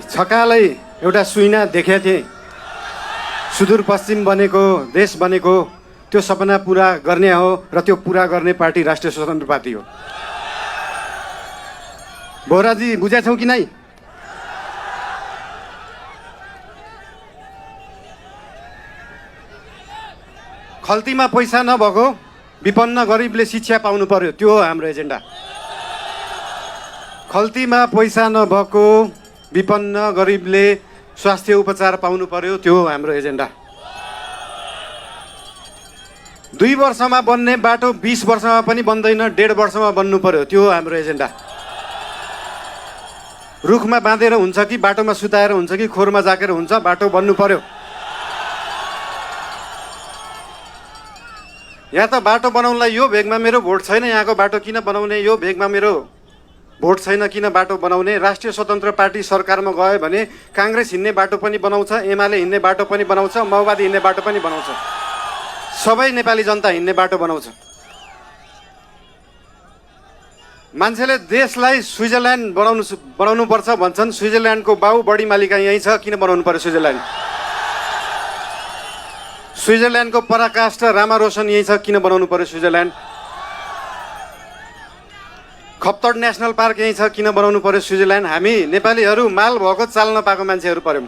छकालै एउटा सुइना देखेको थिएँ, सुदूरपश्चिम बनेको देश बनेको त्यो सपना पुरा गर्ने हो र त्यो पुरा गर्ने पार्टी राष्ट्रिय स्वतन्त्र पार्टी हो। बोहराजी बुझेछौ कि नै? खल्तीमा पैसा नभएको विपन्न गरिबले शिक्षा पाउनु पर्यो, त्यो हो हाम्रो एजेन्डा। खल्तीमा पैसा नभएको विपन्न गरिबले स्वास्थ्य उपचार पाउनु पर्यो, त्यो हो हाम्रो एजेन्डा। 2 वर्षमा बन्ने बाटो 20 वर्षमा पनि बन्दैन, 1.5 वर्षमा बन्नु पर्यो, त्यो हो हाम्रो एजेन्डा। रुखमा बाँधेर हुन्छ कि बाटोमा सुताएर हुन्छ कि खोरमा जाकेर हुन्छ, बाटो बन्नु पर्यो। यहाँ त बाटो बनाउनलाई यो भेगमा मेरो भोट छैन, यहाँको बाटो किन बनाउने, यो भेगमा मेरो भोट छैन किन बाटो बनाउने। राष्ट्रिय स्वतन्त्र पार्टी सरकारमा गयो भने काङ्ग्रेस हिँड्ने बाटो पनि बनाउँछ, एमाले हिँड्ने बाटो पनि बनाउँछ, माओवादी हिँड्ने बाटो पनि बनाउँछ, सबै नेपाली जनता हिँड्ने बाटो बनाउँछ। मान्छेले देशलाई स्विजरल्यान्ड बनाउनु पर्छ भन्छन्, स्विजरल्यान्डको बाउ बढी मालिका यहीँ छ, किन बनाउनु पर्यो स्विजरल्यान्ड? स्विजरल्यान्डको पराकाष्ठ रामा रोशन यहीँ छ, किन बनाउनु पर्यो स्विजरल्यान्ड? खप्तड नेसनल पार्क यहीँ छ, किन बनाउनु पर्यो स्विजरल्यान्ड? हामी नेपालीहरू माल भएको चाल नपाएको मान्छेहरू पर्यौँ।